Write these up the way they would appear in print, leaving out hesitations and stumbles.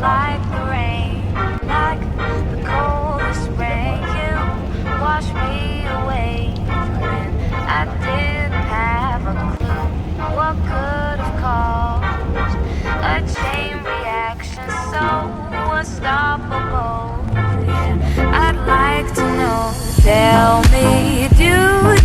like the rain, like the coldest rain. You wash me away when I didn't have a clue what could have caused a chain reaction so unstoppable. Yeah, I'd like to know. Tell me, do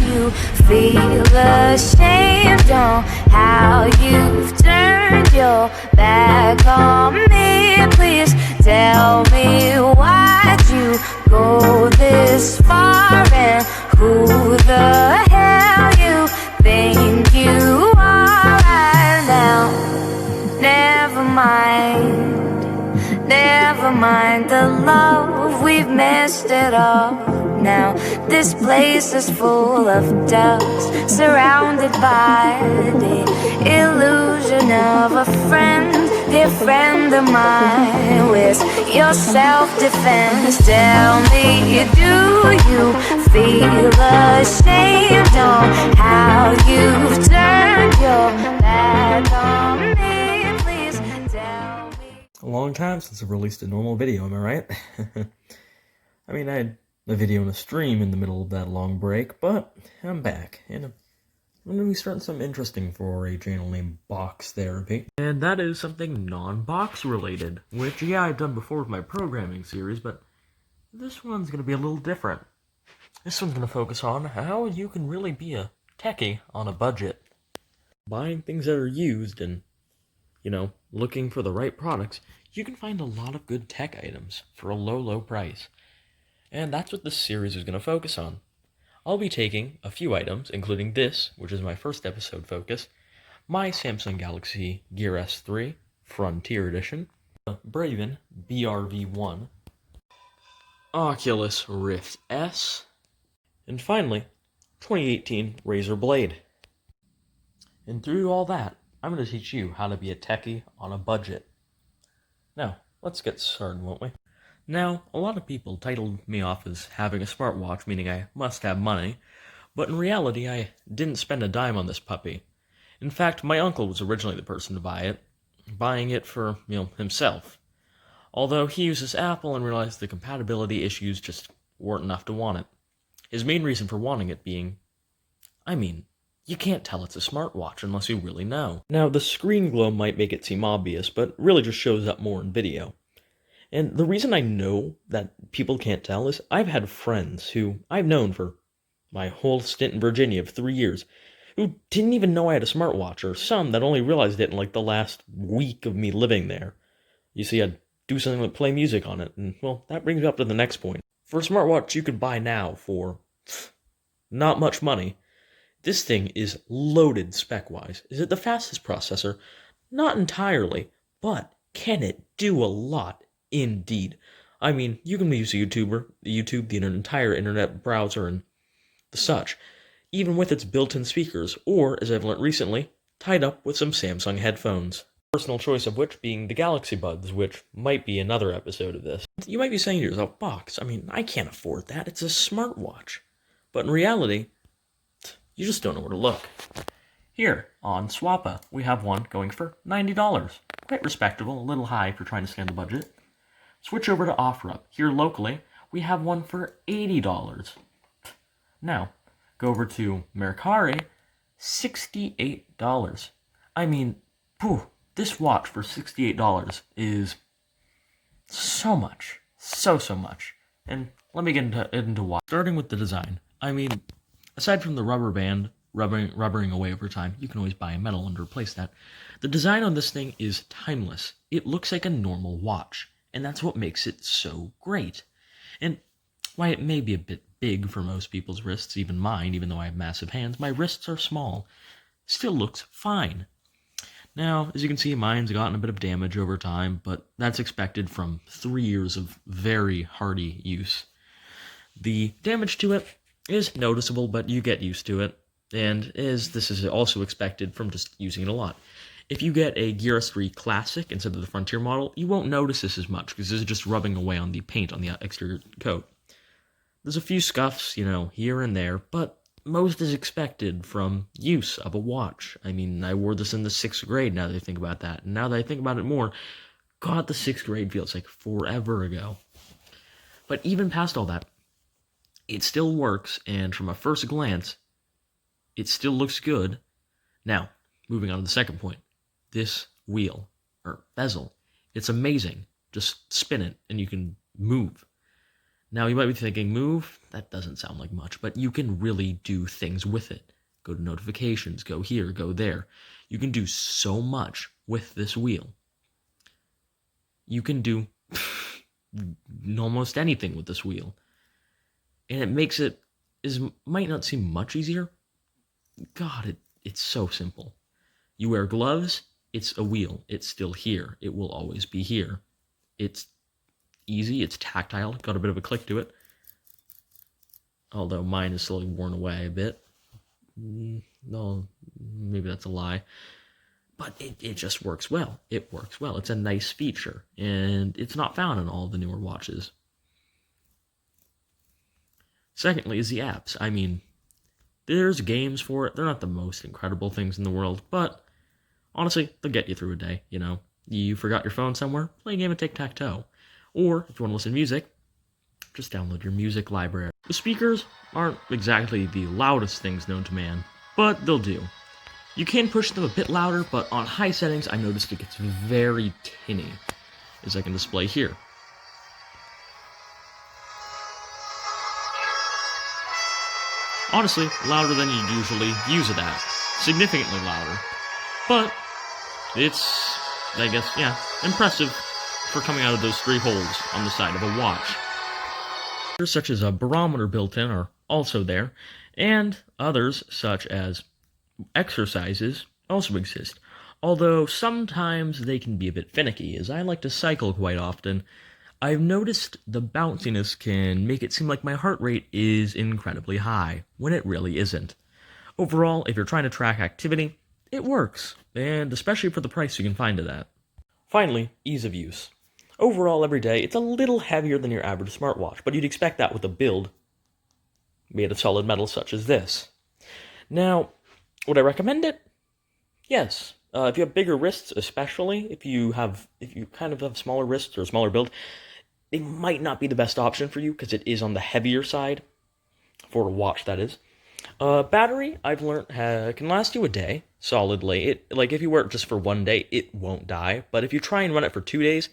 you feel ashamed on how you've turned your back on me? Please tell me, why'd you go this far, and who the hell you think you are right now? Never mind the love, we've missed it all. Now this place is full of dust, surrounded by the illusion of a friend, dear friend of mine. Where's your self-defense? Tell me, do you feel ashamed on how you've turned your back on me? Please tell me. A long time since I've released a normal video, am I right? I mean, I had a video and a stream in the middle of that long break, but I'm back, and I'm going to be starting something interesting for a channel named Box Therapy. And that is something non-box related, which, yeah, I've done before with my programming series, but this one's going to be a little different. This one's going to focus on how you can really be a techie on a budget. Buying things that are used and, looking for the right products, you can find a lot of good tech items for a low price. And that's what this series is going to focus on. I'll be taking a few items, including this, which is my first episode focus, my Samsung Galaxy Gear S3 Frontier Edition, the Braven BRV1, Oculus Rift S, and finally, 2018 Razer Blade. And through all that, I'm going to teach you how to be a techie on a budget. Now, let's get started, won't we? Now, a lot of people titled me off as having a smartwatch, meaning I must have money, but in reality, I didn't spend a dime on this puppy. In fact, my uncle was originally the person to buy it, buying it for, himself. Although he uses Apple and realized the compatibility issues just weren't enough to want it. His main reason for wanting it being, you can't tell it's a smartwatch unless you really know. Now, the screen glow might make it seem obvious, but really just shows up more in video. And the reason I know that people can't tell is I've had friends who I've known for my whole stint in Virginia of 3 years who didn't even know I had a smartwatch, or some that only realized it in like the last week of me living there. You see, I'd do something like play music on it, and well, that brings me up to the next point. For a smartwatch you could buy now for not much money, this thing is loaded spec-wise. Is it the fastest processor? Not entirely, but can it do a lot? Indeed. You can use YouTube, the entire internet browser, and the such, even with its built-in speakers, or, as I've learned recently, tied up with some Samsung headphones. Personal choice of which being the Galaxy Buds, which might be another episode of this. You might be saying to yourself, Box, I can't afford that, it's a smartwatch. But in reality, you just don't know where to look. Here, on Swappa, we have one going for $90. Quite respectable, a little high for trying to scale the budget. Switch over to OfferUp. Here locally, we have one for $80. Now, go over to Mercari, $68. This watch for $68 is so much. So much. And let me get into why. Starting with the design. Aside from the rubber band rubbering away over time, you can always buy a metal one to replace that. The design on this thing is timeless. It looks like a normal watch. And that's what makes it so great. And why it may be a bit big for most people's wrists, even mine, even though I have massive hands, my wrists are small. Still looks fine. Now, as you can see, mine's gotten a bit of damage over time, but that's expected from 3 years of very hardy use. The damage to it is noticeable, but you get used to it, and this is also expected from just using it a lot. If you get a Gear S3 Classic instead of the Frontier model, you won't notice this as much, because this is just rubbing away on the paint on the exterior coat. There's a few scuffs, here and there, but most is expected from use of a watch. I wore this in the 6th grade, now that I think about that. And now that I think about it more, God, the 6th grade feels like forever ago. But even past all that, it still works, and from a first glance, it still looks good. Now, moving on to the second point. This wheel, or bezel, it's amazing. Just spin it, and you can move. Now, you might be thinking, move? That doesn't sound like much, but you can really do things with it. Go to notifications, go here, go there. You can do so much with this wheel. You can do almost anything with this wheel. And it makes it, might not seem much easier. God, it's so simple. You wear gloves, it's a wheel. It's still here. It will always be here. It's easy, it's tactile, got a bit of a click to it. Although mine is slowly worn away a bit. No, maybe that's a lie. But it just works well. It works well. It's a nice feature, and it's not found in all the newer watches. Secondly is the apps. I mean, there's games for it. They're not the most incredible things in the world, but honestly, they'll get you through a day, you know. You forgot your phone somewhere, play a game of tic-tac-toe. Or, if you want to listen to music, just download your music library. The speakers aren't exactly the loudest things known to man, but they'll do. You can push them a bit louder, but on high settings, I noticed it gets very tinny, as I can display here. Honestly, louder than you'd usually use it at. Significantly louder. But it's, I guess, yeah, impressive for coming out of those 3 holes on the side of a watch. Features such as a barometer built in are also there, and others such as exercises also exist. Although sometimes they can be a bit finicky, as I like to cycle quite often. I've noticed the bounciness can make it seem like my heart rate is incredibly high, when it really isn't. Overall, if you're trying to track activity, it works, and especially for the price you can find it at. Finally, ease of use. Overall, every day, it's a little heavier than your average smartwatch, but you'd expect that with a build made of solid metal such as this. Now, would I recommend it? Yes. If you have bigger wrists, especially, if you kind of have smaller wrists or a smaller build, it might not be the best option for you because it is on the heavier side, for a watch, that is. Battery, I've learned, can last you a day, solidly. If you wear it just for one day, it won't die. But if you try and run it for 2 days,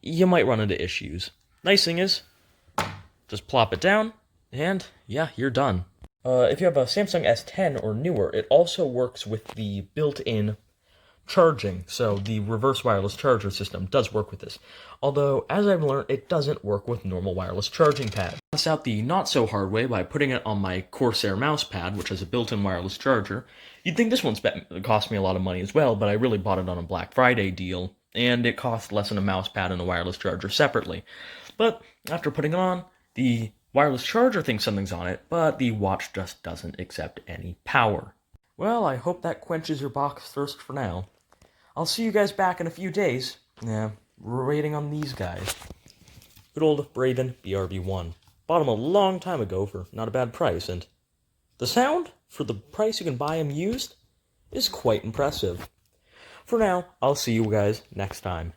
you might run into issues. Nice thing is, just plop it down, and yeah, you're done. If you have a Samsung S10 or newer, it also works with the built-in charging, so the reverse wireless charger system does work with this. Although, as I've learned, it doesn't work with normal wireless charging pads. I test out the not-so-hard way by putting it on my Corsair mouse pad, which has a built-in wireless charger. You'd think this one's cost me a lot of money as well, but I really bought it on a Black Friday deal, and it cost less than a mouse pad and a wireless charger separately. But after putting it on, the wireless charger thinks something's on it, but the watch just doesn't accept any power. Well, I hope that quenches your box thirst for now. I'll see you guys back in a few days. Yeah, we're waiting on these guys. Good old Braven BRB1. Bought them a long time ago for not a bad price, and the sound, for the price you can buy them used, is quite impressive. For now, I'll see you guys next time.